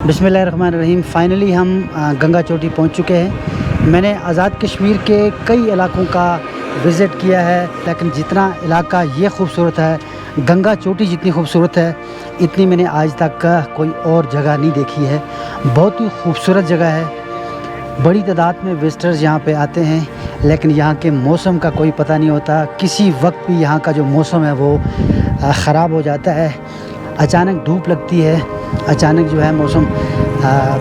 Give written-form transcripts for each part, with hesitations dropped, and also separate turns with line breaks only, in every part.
बिस्मिल्लाहिर्रहमानिर्रहीम। फ़ाइनली हम गंगा चोटी पहुंच चुके हैं। मैंने आज़ाद कश्मीर के कई इलाकों का विज़िट किया है, लेकिन जितना इलाका ये खूबसूरत है, गंगा चोटी जितनी खूबसूरत है, इतनी मैंने आज तक का कोई और जगह नहीं देखी है। बहुत ही खूबसूरत जगह है। बड़ी तादाद में विज़िटर्स यहाँ पे आते हैं, लेकिन यहाँ के मौसम का कोई पता नहीं होता। किसी वक्त भी यहाँ का जो मौसम है वो ख़राब हो जाता है। अचानक धूप लगती है, अचानक जो है मौसम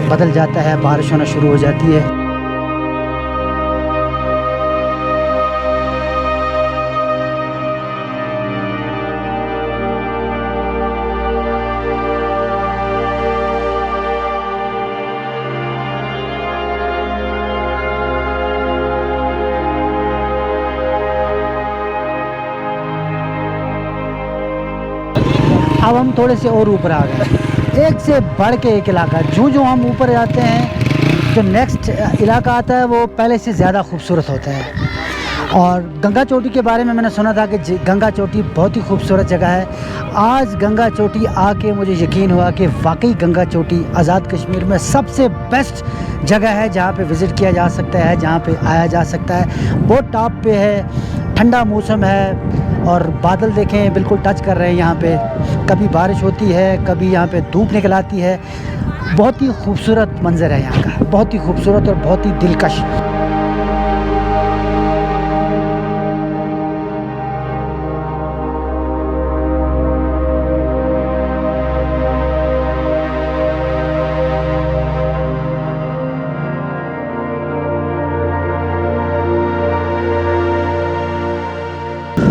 बदल जाता है, बारिश होना शुरू हो जाती है। अब हम थोड़े से और ऊपर आ गए, एक से बढ़ के एक इलाका। जो हम ऊपर जाते हैं, जो नेक्स्ट इलाका आता है वो पहले से ज़्यादा खूबसूरत होता है। और गंगा चोटी के बारे में मैंने सुना था कि गंगा चोटी बहुत ही खूबसूरत जगह है। आज गंगा चोटी आके मुझे यकीन हुआ कि वाकई गंगा चोटी आज़ाद कश्मीर में सबसे बेस्ट जगह है, जहाँ पे विज़िट किया जा सकता है, जहाँ पे आया जा सकता है। बहुत टॉप पे है, ठंडा मौसम है और बादल देखें बिल्कुल टच कर रहे हैं यहाँ पे। कभी बारिश होती है, कभी यहाँ पे धूप निकल आती है। बहुत ही खूबसूरत मंज़र है यहाँ का, बहुत ही खूबसूरत और बहुत ही दिलकश।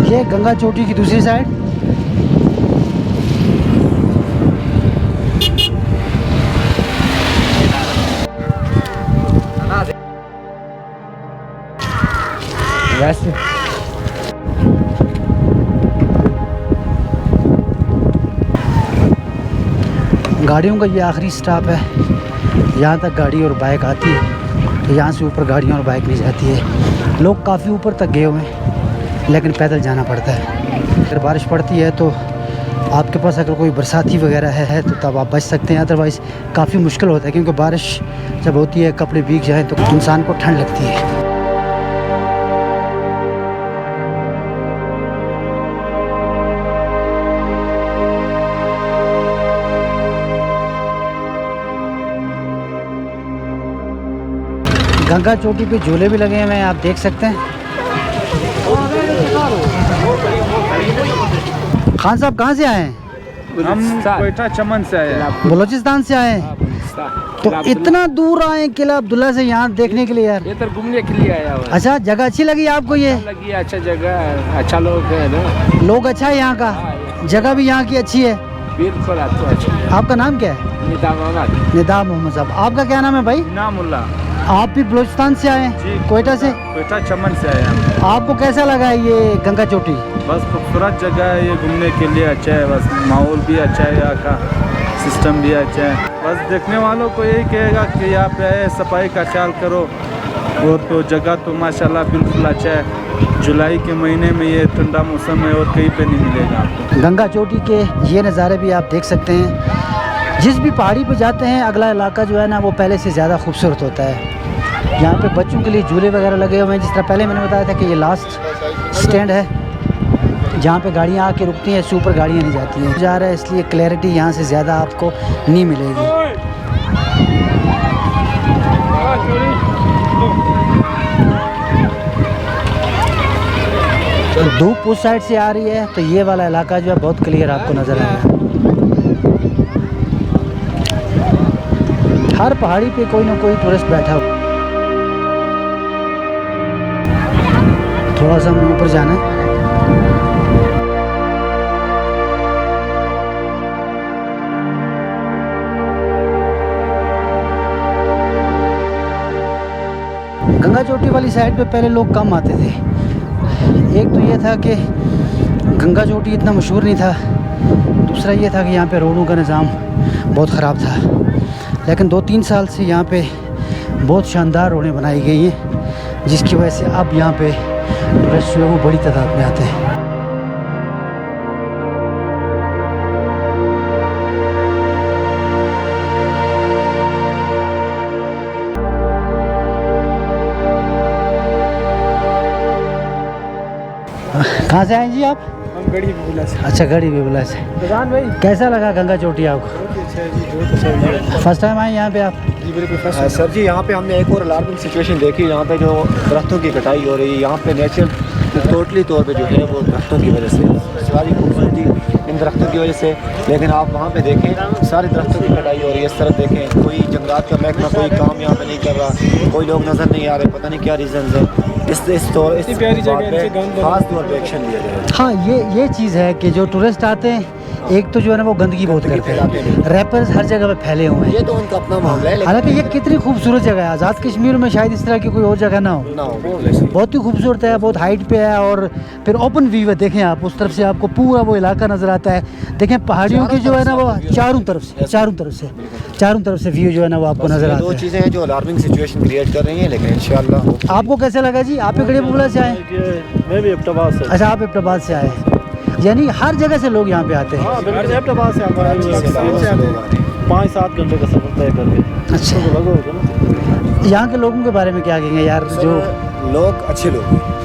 ये गंगा चोटी की दूसरी साइड। वैसे गाड़ियों का ये आखिरी स्टॉप है। यहाँ तक गाड़ी और बाइक आती है, तो यहाँ से ऊपर गाड़ियाँ और बाइक नहीं जाती है। लोग काफ़ी ऊपर तक गए हुए हैं, लेकिन पैदल जाना पड़ता है। अगर बारिश पड़ती है तो आपके पास अगर कोई बरसाती वगैरह है तो तब आप बच सकते हैं, अदरवाइज़ काफ़ी मुश्किल होता है, क्योंकि बारिश जब होती है कपड़े भीग जाएँ तो इंसान को ठंड लगती है। गंगा चोटी पे झूले भी लगे हुए हैं, आप देख सकते हैं। खान साहब कहाँ से आए हैं?
हम कोयटा चमन से आए हैं।
बलोचिस्तान से आए हैं। तो इतना दूर आए हैं किला अब्दुल्ला से यहाँ देखने के लिए? यार
ये तो घूमने के लिए आया हुआ।
अच्छा, जगह अच्छी लगी आपको? ये
लगी, अच्छा जगह है, अच्छा लोग है ना,
लोग अच्छा है यहाँ का, जगह भी यहाँ की अच्छी है।
बिल्कुल अच्छा।
आपका नाम क्या है? निदा मोहम्मद साहब। आपका क्या नाम है भाई?
नामुल्ला।
आप भी बलोचिस्तान से आए हैं? कोयटा से?
कोयटा चमन से आए हैं।
आपको कैसा लगा है ये गंगा चोटी?
बस खूबसूरत जगह है, ये घूमने के लिए अच्छा है। बस माहौल भी अच्छा है, यहाँ का सिस्टम भी अच्छा है। बस देखने वालों को यही कहेगा कि यहाँ पे आए, सफाई का ख्याल करो। और तो जगह तो माशाल्लाह बिल्कुल अच्छा है। जुलाई के महीने में ये ठंडा मौसम है और कहीं पे नहीं मिलेगा आपको।
गंगा चोटी के ये नज़ारे भी आप देख सकते हैं। जिस भी पहाड़ी पे जाते हैं, अगला इलाका जो है ना वो पहले से ज़्यादा खूबसूरत होता है। यहाँ पे बच्चों के लिए झूले वगैरह लगे हुए हैं। जिस तरह पहले मैंने बताया था कि ये लास्ट स्टैंड है जहाँ पे गाड़ियाँ आके रुकती हैं, इससे ऊपर गाड़ियाँ नहीं जाती हैं। जा रहा है इसलिए क्लैरिटी यहाँ से ज़्यादा आपको नहीं मिलेगी। तो धूप उस साइड से आ रही है, तो ये वाला इलाका जो है बहुत क्लियर आपको नज़र आएगा। हर पहाड़ी पे कोई ना कोई टूरिस्ट बैठा हो। थोड़ा सा हमें ऊपर जाना है। गंगा चोटी वाली साइड पे पहले लोग कम आते थे। एक तो ये था कि गंगा चोटी इतना मशहूर नहीं था, दूसरा ये था कि यहाँ पे रोडों का निज़ाम बहुत ख़राब था। लेकिन 2-3 साल से यहाँ पे बहुत शानदार रोडें बनाई गई हैं, जिसकी वजह से अब यहाँ पे टूरिस्ट जो है वो बड़ी तादाद में आते हैं। कहाँ से आए जी आप?
हम गढ़ी बिबुला से।
अच्छा, गढ़ी बिबुला से।
प्रधान भाई
कैसा लगा गंगा चोटी आपको?
अच्छा जी, बहुत अच्छा।
फर्स्ट टाइम आए यहाँ पे आप?
जी बिल्कुल फर्स्ट।
सर जी, यहाँ पे हमने एक और अलार्मिंग सिचुएशन देखी। यहाँ पे जो दरख्तों की कटाई हो रही है, यहाँ पे नेचर टोटली तौर पे जो है वो दरख्तों की वजह से, सारी खूबसूरती इन दरख्तों की वजह से। लेकिन आप वहाँ पे देखें, सारे दरख्तों की कटाई हो रही है। इस तरफ देखें, कोई जंगलात का महकमा कोई काम यहाँ पे नहीं कर रहा, कोई लोग नज़र नहीं आ रहे, पता नहीं क्या रीज़न है। इस
प्यारी जगह
पे खास तौर पे एक्शन लिया जाए।
हाँ, ये चीज़ है कि जो टूरिस्ट आते हैं, एक तो जो है ना वो गंदगी बहुत करते हैं, रैपर्स हर जगह पे फैले हुए
ये
हैं।
तो उनका अपना मामला है।
हालांकि ये कितनी खूबसूरत जगह है, आज़ाद कश्मीर में शायद इस तरह की कोई और जगह ना हो। बहुत ही खूबसूरत है, बहुत हाइट पे है और फिर ओपन व्यू है। देखें आप, उस तरफ से आपको पूरा वो इलाका नज़र आता है। देखें पहाड़ियों की जो है ना वो चारों तरफ से व्यू जो है ना वो आपको नज़र आता
दो
है।
चीज़ें हैं जो अलार्मिंग सिचुएशन क्रिएट कर रही हैं, लेकिन इंशाल्लाह।
आपको कैसे लगा जी? आप भी गढ़ी बिबुला से आए?
मैं भी एबटाबाद से।
अच्छा, आप एबटाबाद से आए, यानी हर जगह से लोग यहाँ पे आते हैं।
हाँ बिल्कुल, एबटाबाद से हमारे 5-7 घंटे का सफर तय करके।
अच्छा, यहाँ के लोगों के बारे में क्या कहेंगे यार? जो
लोग अच्छे लोग हैं,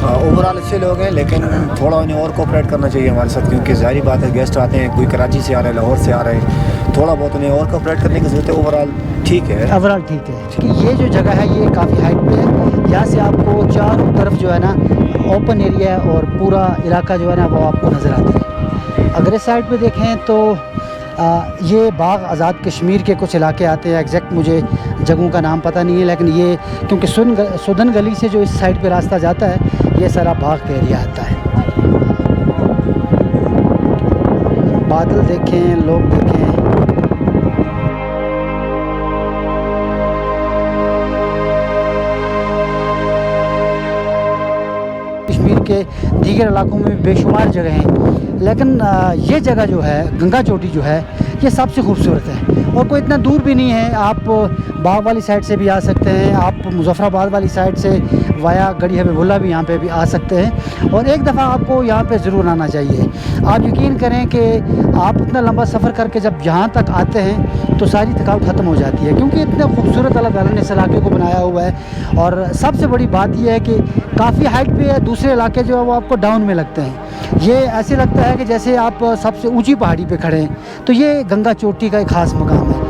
ओवरऑल अच्छे लोग हैं, लेकिन थोड़ा उन्हें और कोऑपरेट करना चाहिए हमारे साथ, क्योंकि ज़ाहिरी बात है गेस्ट आते हैं, कोई कराची से आ रहे हैं, लाहौर से आ रहे हैं, थोड़ा बहुत उन्हें और कोऑपरेट करने की ज़रूरत है। ओवरऑल ठीक है,
ओवरऑल ठीक है। कि ये जो जगह है ये काफ़ी हाइट पे है, यहाँ से आपको चारों तरफ जो है ना ओपन एरिया है और पूरा इलाका जो है ना वो आपको नज़र आता है। अगर इस साइड पे देखें तो ये बाग आज़ाद कश्मीर के कुछ इलाके आते हैं। एग्जैक्ट मुझे जगहों का नाम पता नहीं है, लेकिन ये क्योंकि सुदन गली से जो इस साइड पे रास्ता जाता है, ये सारा बाग का एरिया आता है। बादल देखें, लोग देखें। कश्मीर के दीगर इलाकों में भी बेशुमार जगह हैं, लेकिन ये जगह जो है गंगा चोटी जो है ये सबसे खूबसूरत है और कोई इतना दूर भी नहीं है। आप बाग वाली साइड से भी आ सकते हैं, आप मुजफ्फराबाद वाली साइड से वाया गढ़ी हबीबुल्ला भी यहाँ पे भी आ सकते हैं और एक दफ़ा आपको यहाँ पे ज़रूर आना चाहिए। आप यकीन करें कि आप इतना लंबा सफ़र करके जब यहाँ तक आते हैं तो सारी थकावट ख़त्म हो जाती है, क्योंकि इतने खूबसूरत अल्लाह ताला ने इस इलाके को बनाया हुआ है। और सबसे बड़ी बात यह है कि काफ़ी हाइट पे है, दूसरे इलाके जो है वो आपको डाउन में लगते हैं। ये ऐसे लगता है कि जैसे आप सबसे ऊंची पहाड़ी पे खड़े हैं। तो ये गंगा चोटी का एक ख़ास मकाम है।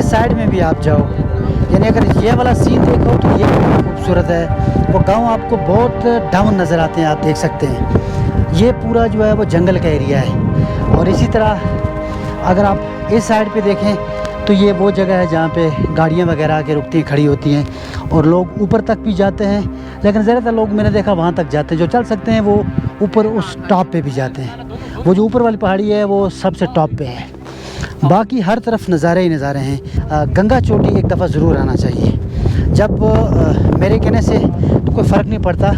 साइड में भी आप जाओ, यानी अगर ये वाला सीन देखो तो ये बहुत खूबसूरत है। वो गांव आपको बहुत डाउन नज़र आते हैं, आप देख सकते हैं। ये पूरा जो है वो जंगल का एरिया है। और इसी तरह अगर आप इस साइड पे देखें तो ये वो जगह है जहाँ पे गाड़ियाँ वगैरह आके रुकती हैं, खड़ी होती हैं और लोग ऊपर तक भी जाते हैं। लेकिन ज़्यादातर लोग मैंने देखा वहाँ तक जाते हैं, जो चल सकते हैं वो ऊपर उस टॉप पे भी जाते हैं। वो जो ऊपर वाली पहाड़ी है वो सबसे टॉप पे है, बाकी हर तरफ नज़ारे ही नज़ारे हैं। गंगा चोटी एक दफ़ा ज़रूर आना चाहिए। जब मेरे कहने से तो कोई फ़र्क नहीं पड़ता,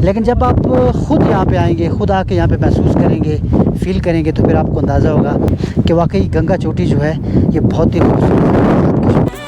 लेकिन जब आप ख़ुद यहाँ पे आएंगे, ख़ुद आके यहाँ पे महसूस करेंगे, फ़ील करेंगे, तो फिर आपको अंदाज़ा होगा कि वाकई गंगा चोटी जो है ये बहुत ही खूबसूरत है।